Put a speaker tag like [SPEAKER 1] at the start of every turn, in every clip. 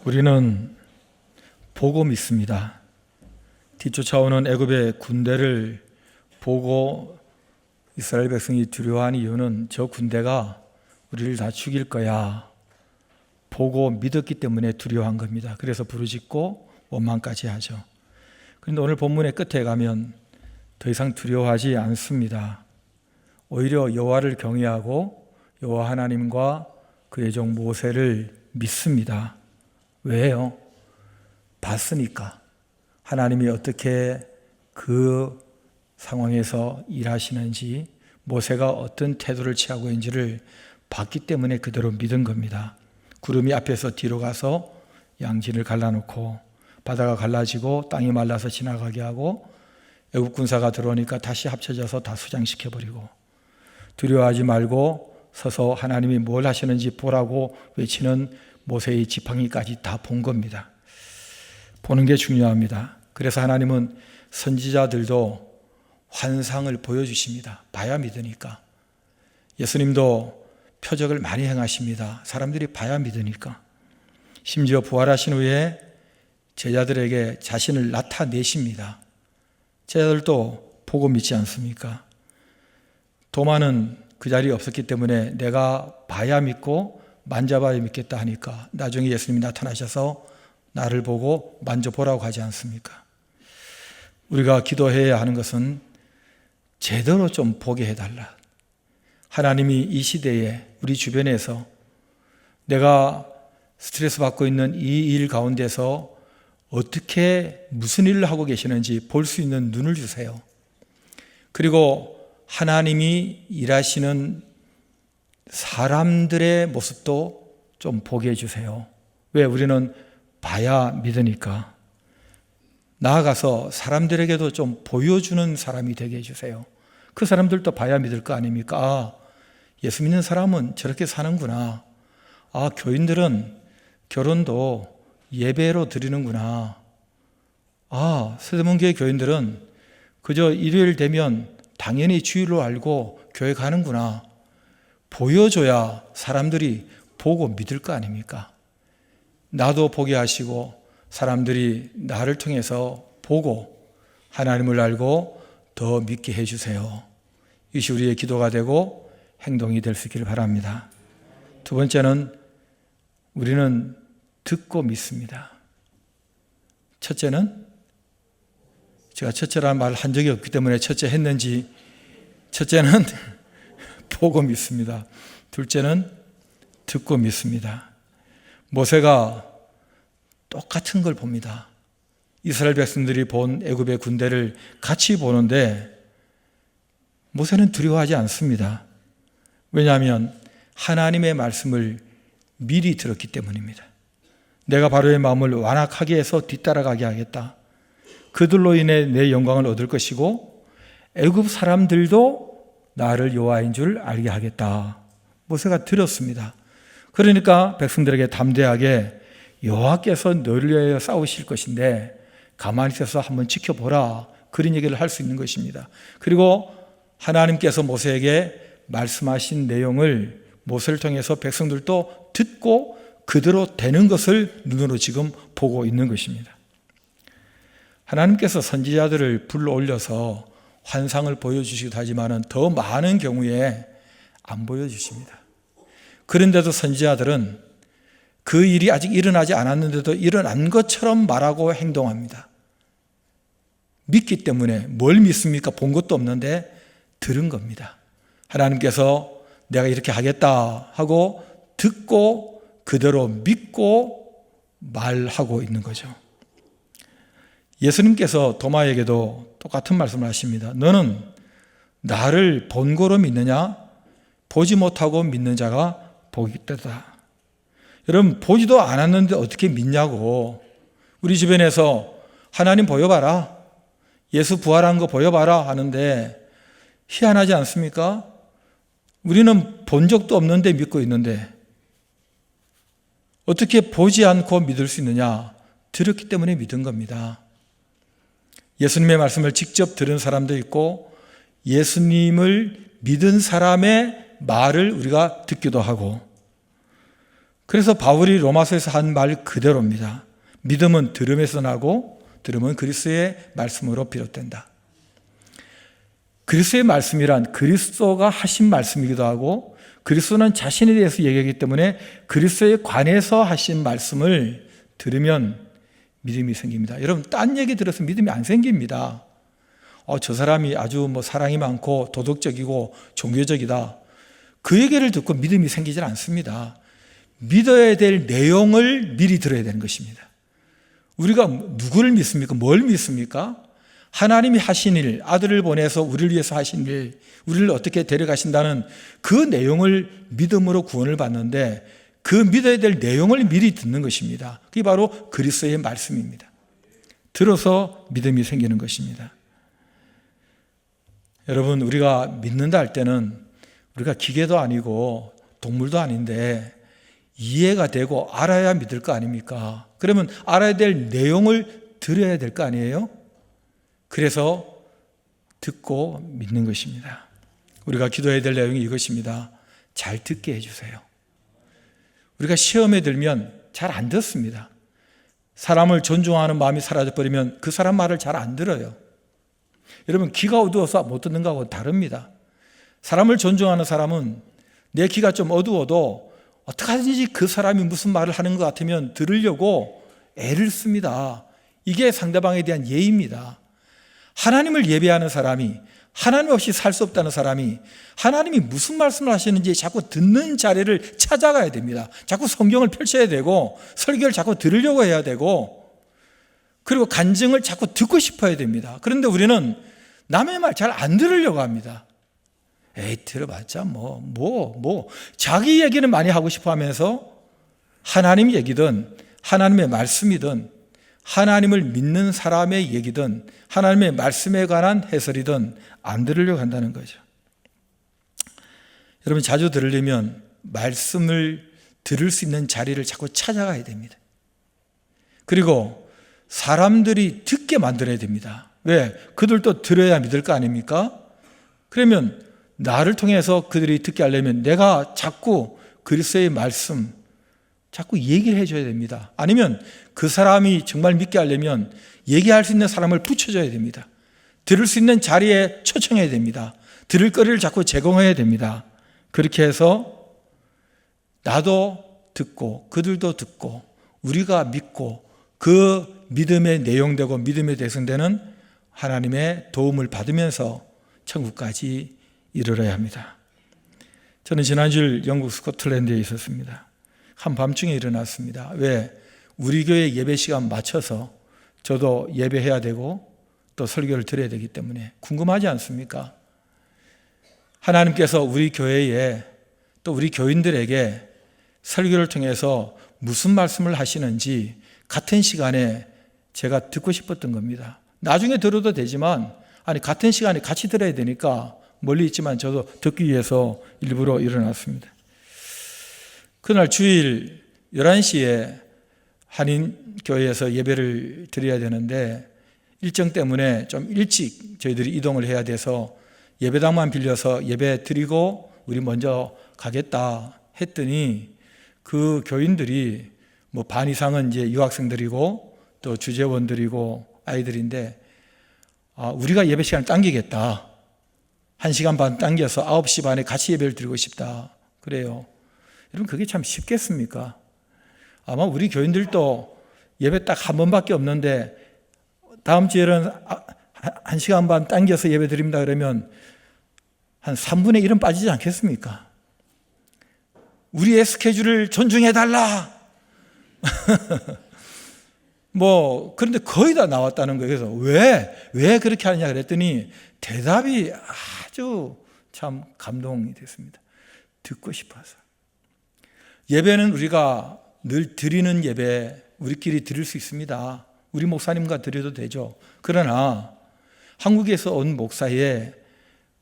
[SPEAKER 1] 우리는 보고 믿습니다. 뒤쫓아오는 애굽의 군대를 보고 이스라엘 백성이 두려워하는 이유는 저 군대가 우리를 다 죽일 거야 보고 믿었기 때문에 두려워한 겁니다. 그래서 부르짖고 원망까지 하죠. 그런데 오늘 본문의 끝에 가면 더 이상 두려워하지 않습니다. 오히려 여호와를 경외하고 여호와 하나님과 그의 종 모세를 믿습니다. 왜요? 봤으니까. 하나님이 어떻게 그 상황에서 일하시는지, 모세가 어떤 태도를 취하고 있는지를 봤기 때문에 그대로 믿은 겁니다. 구름이 앞에서 뒤로 가서 양진을 갈라놓고 바다가 갈라지고 땅이 말라서 지나가게 하고 애굽 군사가 들어오니까 다시 합쳐져서 다 수장시켜버리고, 두려워하지 말고 서서 하나님이 뭘 하시는지 보라고 외치는 모세의 지팡이까지 다 본 겁니다. 보는 게 중요합니다. 그래서 하나님은 선지자들도 환상을 보여주십니다. 봐야 믿으니까. 예수님도 표적을 많이 행하십니다. 사람들이 봐야 믿으니까. 심지어 부활하신 후에 제자들에게 자신을 나타내십니다. 제자들도 보고 믿지 않습니까? 도마는 그 자리에 없었기 때문에 내가 봐야 믿고 만져봐야 믿겠다 하니까 나중에 예수님이 나타나셔서 나를 보고 만져보라고 하지 않습니까? 우리가 기도해야 하는 것은 제대로 좀 보게 해달라. 하나님이 이 시대에 우리 주변에서 내가 스트레스 받고 있는 이 일 가운데서 어떻게 무슨 일을 하고 계시는지 볼 수 있는 눈을 주세요. 그리고 하나님이 일하시는 사람들의 모습도 좀 보게 해주세요. 왜? 우리는 봐야 믿으니까. 나아가서 사람들에게도 좀 보여주는 사람이 되게 해주세요. 그 사람들도 봐야 믿을 거 아닙니까? 아, 예수 믿는 사람은 저렇게 사는구나. 아, 교인들은 결혼도 예배로 드리는구나. 아, 서대문교회 교인들은 그저 일요일 되면 당연히 주일로 알고 교회 가는구나. 보여줘야 사람들이 보고 믿을 거 아닙니까? 나도 보게 하시고 사람들이 나를 통해서 보고 하나님을 알고 더 믿게 해주세요. 이것이 우리의 기도가 되고 행동이 될 수 있기를 바랍니다. 두 번째는 우리는 듣고 믿습니다. 첫째는 제가 첫째라는 말을 한 적이 없기 때문에 첫째 했는지, 첫째는 보고 믿습니다. 둘째는 듣고 믿습니다. 모세가 똑같은 걸 봅니다. 이스라엘 백성들이 본 애굽의 군대를 같이 보는데 모세는 두려워하지 않습니다. 왜냐하면 하나님의 말씀을 미리 들었기 때문입니다. 내가 바로의 마음을 완악하게 해서 뒤따라가게 하겠다. 그들로 인해 내 영광을 얻을 것이고 애굽 사람들도 나를 여호와인 줄 알게 하겠다. 모세가 들었습니다. 그러니까 백성들에게 담대하게 여호와께서 너를 위하여 싸우실 것인데 가만히 있어서 한번 지켜보라. 그런 얘기를 할 수 있는 것입니다. 그리고 하나님께서 모세에게 말씀하신 내용을 모세를 통해서 백성들도 듣고 그대로 되는 것을 눈으로 지금 보고 있는 것입니다. 하나님께서 선지자들을 불러올려서 환상을 보여주시기도 하지만 더 많은 경우에 안 보여주십니다. 그런데도 선지자들은 그 일이 아직 일어나지 않았는데도 일어난 것처럼 말하고 행동합니다. 믿기 때문에. 뭘 믿습니까? 본 것도 없는데 들은 겁니다. 하나님께서 내가 이렇게 하겠다 하고 듣고 그대로 믿고 말하고 있는 거죠. 예수님께서 도마에게도 똑같은 말씀을 하십니다. 너는 나를 본고로 믿느냐? 보지 못하고 믿는 자가 복이 있다. 여러분, 보지도 않았는데 어떻게 믿냐고. 우리 주변에서 하나님 보여봐라, 예수 부활한 거 보여봐라 하는데 희한하지 않습니까? 우리는 본 적도 없는데 믿고 있는데 어떻게 보지 않고 믿을 수 있느냐? 들었기 때문에 믿은 겁니다. 예수님의 말씀을 직접 들은 사람도 있고 예수님을 믿은 사람의 말을 우리가 듣기도 하고, 그래서 바울이 로마서에서 한 말 그대로입니다. 믿음은 들음에서 나고 들음은 그리스도의 말씀으로 비롯된다. 그리스도의 말씀이란 그리스도가 하신 말씀이기도 하고 그리스도는 자신에 대해서 얘기하기 때문에 그리스도에 관해서 하신 말씀을 들으면 믿음이 생깁니다. 여러분, 딴 얘기 들어서 믿음이 안 생깁니다. 저 사람이 아주 사랑이 많고 도덕적이고 종교적이다. 그 얘기를 듣고 믿음이 생기질 않습니다. 믿어야 될 내용을 미리 들어야 되는 것입니다. 우리가 누구를 믿습니까? 뭘 믿습니까? 하나님이 하신 일, 아들을 보내서 우리를 위해서 하신 일, 우리를 어떻게 데려가신다는 그 내용을 믿음으로 구원을 받는데 그 믿어야 될 내용을 미리 듣는 것입니다. 그게 바로 그리스도의 말씀입니다. 들어서 믿음이 생기는 것입니다. 여러분, 우리가 믿는다 할 때는 우리가 기계도 아니고 동물도 아닌데 이해가 되고 알아야 믿을 거 아닙니까? 그러면 알아야 될 내용을 들어야 될 거 아니에요? 그래서 듣고 믿는 것입니다. 우리가 기도해야 될 내용이 이것입니다. 잘 듣게 해주세요. 우리가 시험에 들면 잘 안 듣습니다. 사람을 존중하는 마음이 사라져버리면 그 사람 말을 잘 안 들어요. 여러분, 귀가 어두워서 못 듣는 거하고 다릅니다. 사람을 존중하는 사람은 내 귀가 좀 어두워도 어떡하든지 그 사람이 무슨 말을 하는 것 같으면 들으려고 애를 씁니다. 이게 상대방에 대한 예의입니다. 하나님을 예배하는 사람이, 하나님 없이 살 수 없다는 사람이 하나님이 무슨 말씀을 하시는지 자꾸 듣는 자리를 찾아가야 됩니다. 자꾸 성경을 펼쳐야 되고 설교를 자꾸 들으려고 해야 되고 그리고 간증을 자꾸 듣고 싶어야 됩니다. 그런데 우리는 남의 말 잘 안 들으려고 합니다. 에이, 들어봤자 자기 얘기는 많이 하고 싶어 하면서 하나님 얘기든 하나님의 말씀이든 하나님을 믿는 사람의 얘기든 하나님의 말씀에 관한 해설이든 안 들으려고 한다는 거죠. 여러분, 자주 들으려면 말씀을 들을 수 있는 자리를 자꾸 찾아가야 됩니다. 그리고 사람들이 듣게 만들어야 됩니다. 왜? 그들도 들어야 믿을 거 아닙니까? 그러면 나를 통해서 그들이 듣게 하려면 내가 자꾸 그리스도의 말씀 자꾸 얘기를 해줘야 됩니다. 아니면 그 사람이 정말 믿게 하려면 얘기할 수 있는 사람을 붙여줘야 됩니다. 들을 수 있는 자리에 초청해야 됩니다. 들을 거리를 자꾸 제공해야 됩니다. 그렇게 해서 나도 듣고 그들도 듣고 우리가 믿고 그 믿음의 내용되고 믿음의 대상되는 하나님의 도움을 받으면서 천국까지 이르러야 합니다. 저는 지난주 영국 스코틀랜드에 있었습니다. 한밤중에 일어났습니다. 왜? 우리 교회 예배 시간 맞춰서 저도 예배해야 되고 또 설교를 드려야 되기 때문에 궁금하지 않습니까? 하나님께서 우리 교회에 또 우리 교인들에게 설교를 통해서 무슨 말씀을 하시는지 같은 시간에 제가 듣고 싶었던 겁니다. 나중에 들어도 되지만 같은 시간에 같이 들어야 되니까 멀리 있지만 저도 듣기 위해서 일부러 일어났습니다. 그날 주일 11시에 한인교회에서 예배를 드려야 되는데 일정 때문에 좀 일찍 저희들이 이동을 해야 돼서 예배당만 빌려서 예배 드리고 우리 먼저 가겠다 했더니 그 교인들이 반 이상은 이제 유학생들이고 또 주재원들이고 아이들인데 우리가 예배 시간을 당기겠다. 1시간 반 당겨서 9시 반에 같이 예배를 드리고 싶다. 그래요. 여러분, 그게 참 쉽겠습니까? 아마 우리 교인들도 예배 딱 한 번밖에 없는데 다음 주에는 1시간 반 당겨서 예배 드립니다 그러면 한 3분의 1은 빠지지 않겠습니까? 우리의 스케줄을 존중해달라. 그런데 거의 다 나왔다는 거예요. 그래서 왜 그렇게 하느냐 그랬더니 대답이 아주 참 감동이 됐습니다. 듣고 싶어서. 예배는 우리가 늘 드리는 예배, 우리끼리 드릴 수 있습니다. 우리 목사님과 드려도 되죠. 그러나 한국에서 온 목사의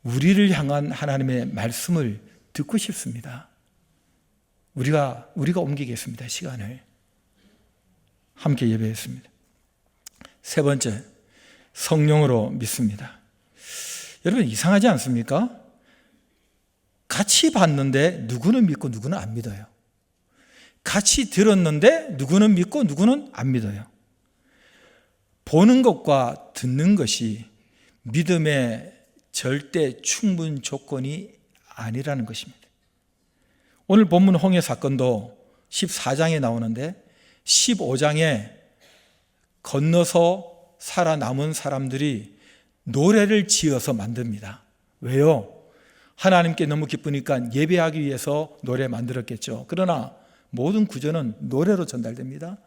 [SPEAKER 1] 우리를 향한 하나님의 말씀을 듣고 싶습니다. 우리가 옮기겠습니다. 시간을. 함께 예배했습니다. 세 번째, 성령으로 믿습니다. 여러분, 이상하지 않습니까? 같이 봤는데 누구는 믿고 누구는 안 믿어요. 같이 들었는데 누구는 믿고 누구는 안 믿어요. 보는 것과 듣는 것이 믿음의 절대 충분 조건이 아니라는 것입니다. 오늘 본문 홍해 사건도 14장에 나오는데 15장에 건너서 살아남은 사람들이 노래를 지어서 만듭니다. 왜요? 하나님께 너무 기쁘니까 예배하기 위해서 노래 만들었겠죠. 그러나 모든 구절은 노래로 전달됩니다.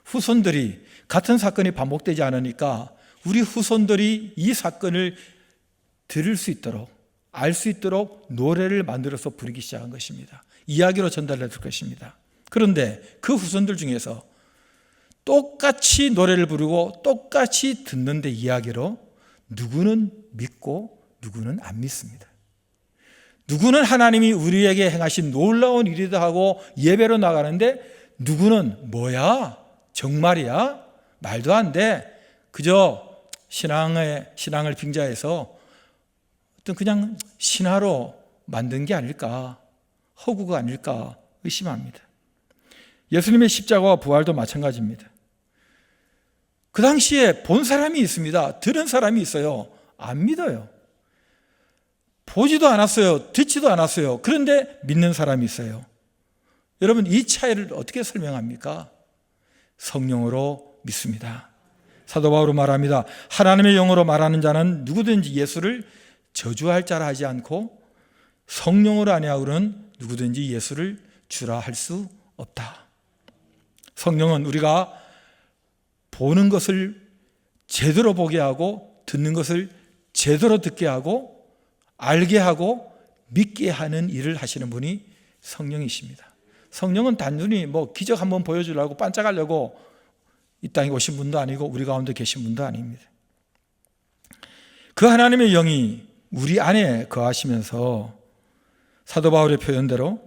[SPEAKER 1] 후손들이 같은 사건이 반복되지 않으니까 우리 후손들이 이 사건을 들을 수 있도록, 알 수 있도록 노래를 만들어서 부르기 시작한 것입니다. 이야기로 전달될 것입니다. 그런데 그 후손들 중에서 똑같이 노래를 부르고 똑같이 듣는데 이야기로 누구는 믿고 누구는 안 믿습니다. 누구는 하나님이 우리에게 행하신 놀라운 일이다 하고 예배로 나가는데 누구는 뭐야? 정말이야? 말도 안 돼. 그저 신앙을 빙자해서 어떤 그냥 신화로 만든 게 아닐까, 허구가 아닐까 의심합니다. 예수님의 십자가와 부활도 마찬가지입니다. 그 당시에 본 사람이 있습니다. 들은 사람이 있어요. 안 믿어요. 보지도 않았어요. 듣지도 않았어요. 그런데 믿는 사람이 있어요. 여러분, 이 차이를 어떻게 설명합니까? 성령으로 믿습니다. 사도 바울은 말합니다. 하나님의 영으로 말하는 자는 누구든지 예수를 저주할 자라 하지 않고 성령으로 아니하고는 누구든지 예수를 주라 할 수 없다. 성령은 우리가 보는 것을 제대로 보게 하고 듣는 것을 제대로 듣게 하고 알게 하고 믿게 하는 일을 하시는 분이 성령이십니다. 성령은 단순히 기적 한번 보여주려고 반짝하려고 이 땅에 오신 분도 아니고 우리 가운데 계신 분도 아닙니다. 그 하나님의 영이 우리 안에 거하시면서 사도 바울의 표현대로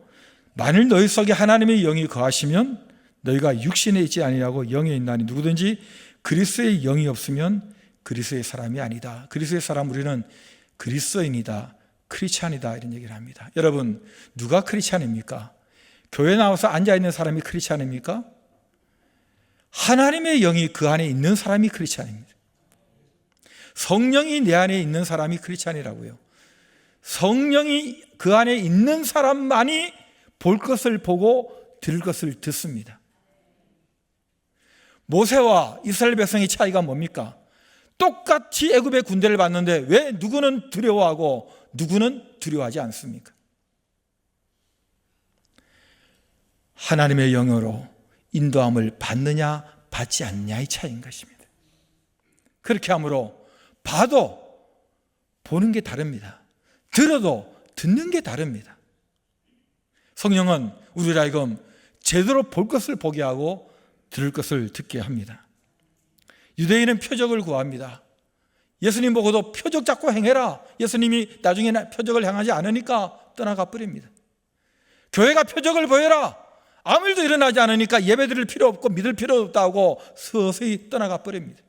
[SPEAKER 1] 만일 너희 속에 하나님의 영이 거하시면 너희가 육신에 있지 아니하고 영에 있나니 누구든지 그리스도의 영이 없으면 그리스도의 사람이 아니다. 그리스도의 사람 우리는 그리스도인이다, 크리스찬이다 이런 얘기를 합니다. 여러분, 누가 크리스찬입니까? 교회 나와서 앉아있는 사람이 크리스찬입니까? 하나님의 영이 그 안에 있는 사람이 크리스찬입니다. 성령이 내 안에 있는 사람이 크리스찬이라고요. 성령이 그 안에 있는 사람만이 볼 것을 보고 들을 것을 듣습니다. 모세와 이스라엘 백성의 차이가 뭡니까? 똑같이 애굽의 군대를 봤는데 왜 누구는 두려워하고 누구는 두려워하지 않습니까? 하나님의 영으로 인도함을 받느냐 받지 않느냐의 차이인 것입니다. 그렇게 함으로 봐도 보는 게 다릅니다. 들어도 듣는 게 다릅니다. 성령은 우리를 하여금 제대로 볼 것을 보게 하고 들을 것을 듣게 합니다. 유대인은 표적을 구합니다. 예수님 보고도 표적 잡고 행해라. 예수님이 나중에 표적을 행하지 않으니까 떠나가 버립니다. 교회가 표적을 보여라. 아무 일도 일어나지 않으니까 예배 드릴 필요 없고 믿을 필요 없다고 서서히 떠나가 버립니다.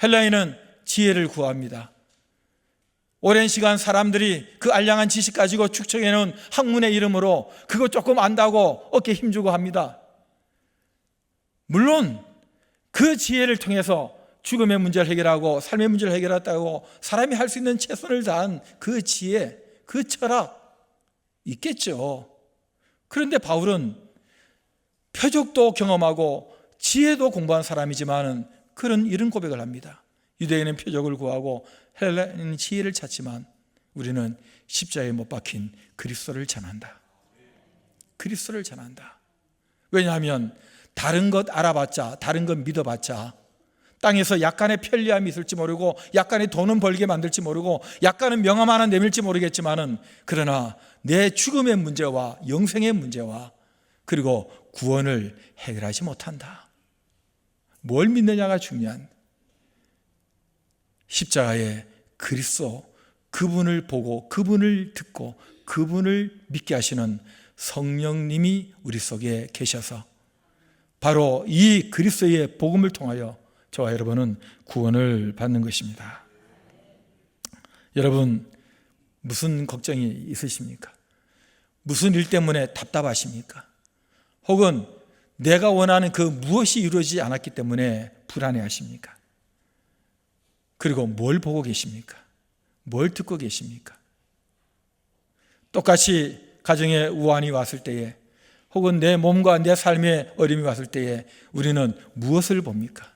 [SPEAKER 1] 헬라인은 지혜를 구합니다. 오랜 시간 사람들이 그 알량한 지식 가지고 축적해 놓은 학문의 이름으로 그거 조금 안다고 어깨 힘주고 합니다. 물론 그 지혜를 통해서 죽음의 문제를 해결하고 삶의 문제를 해결했다고 사람이 할 수 있는 최선을 다한 그 지혜, 그 철학 있겠죠. 그런데 바울은 표적도 경험하고 지혜도 공부한 사람이지만 그런 이런 고백을 합니다. 유대인은 표적을 구하고 헬라인은 지혜를 찾지만 우리는 십자가에 못 박힌 그리스도를 전한다. 그리스도를 전한다. 왜냐하면 다른 것 알아봤자, 다른 것 믿어봤자 땅에서 약간의 편리함이 있을지 모르고 약간의 돈은 벌게 만들지 모르고 약간은 명함 하나 내밀지 모르겠지만은 그러나 내 죽음의 문제와 영생의 문제와 그리고 구원을 해결하지 못한다. 뭘 믿느냐가 중요한 십자가의 그리스도, 그분을 보고 그분을 듣고 그분을 믿게 하시는 성령님이 우리 속에 계셔서 바로 이 그리스도의 복음을 통하여 저와 여러분은 구원을 받는 것입니다. 여러분, 무슨 걱정이 있으십니까? 무슨 일 때문에 답답하십니까? 혹은 내가 원하는 그 무엇이 이루어지지 않았기 때문에 불안해하십니까? 그리고 뭘 보고 계십니까? 뭘 듣고 계십니까? 똑같이 가정에 우환이 왔을 때에, 혹은 내 몸과 내 삶에 어려움이 왔을 때에 우리는 무엇을 봅니까?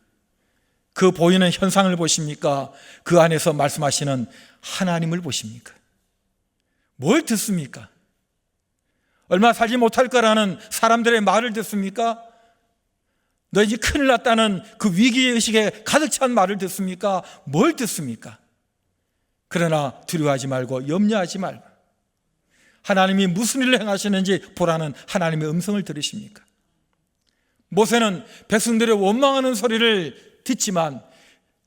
[SPEAKER 1] 그 보이는 현상을 보십니까? 그 안에서 말씀하시는 하나님을 보십니까? 뭘 듣습니까? 얼마 살지 못할 거라는 사람들의 말을 듣습니까? 너 이제 큰일 났다는 그 위기의식에 가득 찬 말을 듣습니까? 뭘 듣습니까? 그러나 두려워하지 말고 염려하지 말고 하나님이 무슨 일을 행하시는지 보라는 하나님의 음성을 들으십니까? 모세는 백성들의 원망하는 소리를 듣지만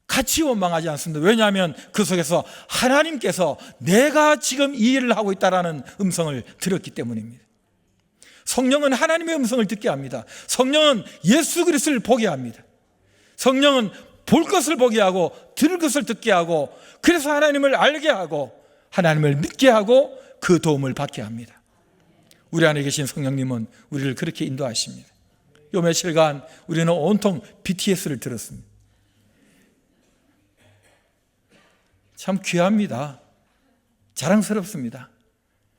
[SPEAKER 1] 같이 원망하지 않습니다. 왜냐하면 그 속에서 하나님께서 내가 지금 이 일을 하고 있다는 음성을 들었기 때문입니다. 성령은 하나님의 음성을 듣게 합니다. 성령은 예수 그리스도를 보게 합니다. 성령은 볼 것을 보게 하고 들을 것을 듣게 하고, 그래서 하나님을 알게 하고 하나님을 믿게 하고 그 도움을 받게 합니다. 우리 안에 계신 성령님은 우리를 그렇게 인도하십니다. 요 며칠간 우리는 온통 BTS를 들었습니다. 참 귀합니다. 자랑스럽습니다.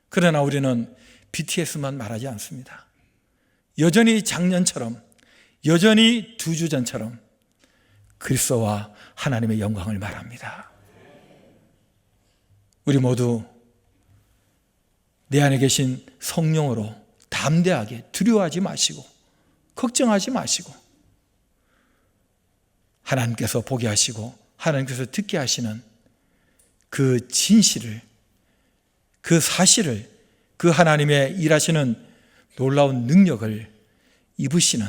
[SPEAKER 1] 그러나 우리는 BTS만 말하지 않습니다. 여전히 작년처럼, 여전히 2주 전처럼 그리스도와 하나님의 영광을 말합니다. 우리 모두 내 안에 계신 성령으로 담대하게 두려워하지 마시고 걱정하지 마시고 하나님께서 보게 하시고 하나님께서 듣게 하시는 그 진실을, 그 사실을, 그 하나님의 일하시는 놀라운 능력을 입으시는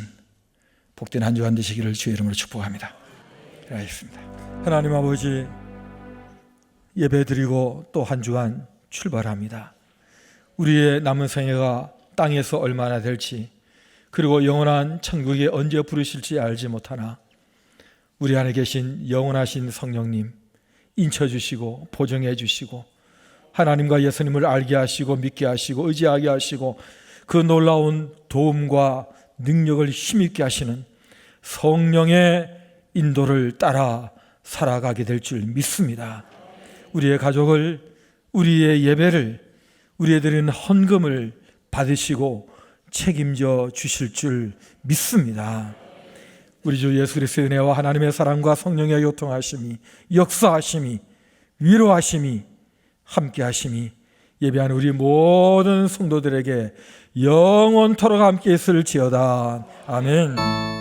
[SPEAKER 1] 복된 한 주간 되시기를 주의 이름으로 축복합니다. 기도하겠습니다. 하나님 아버지, 예배드리고 또 한 주간 출발합니다. 우리의 남은 생애가 땅에서 얼마나 될지, 그리고 영원한 천국에 언제 부르실지 알지 못하나 우리 안에 계신 영원하신 성령님 인쳐주시고 보정해 주시고 하나님과 예수님을 알게 하시고 믿게 하시고 의지하게 하시고 그 놀라운 도움과 능력을 힘있게 하시는 성령의 인도를 따라 살아가게 될 줄 믿습니다. 우리의 가족을, 우리의 예배를, 우리의 드리는 헌금을 받으시고 책임져 주실 줄 믿습니다. 우리 주 예수 그리스도의 은혜와 하나님의 사랑과 성령의 교통하심이, 역사하심이, 위로하심이, 함께하심이 예배하는 우리 모든 성도들에게 영원토록 함께 있을지어다. 아멘.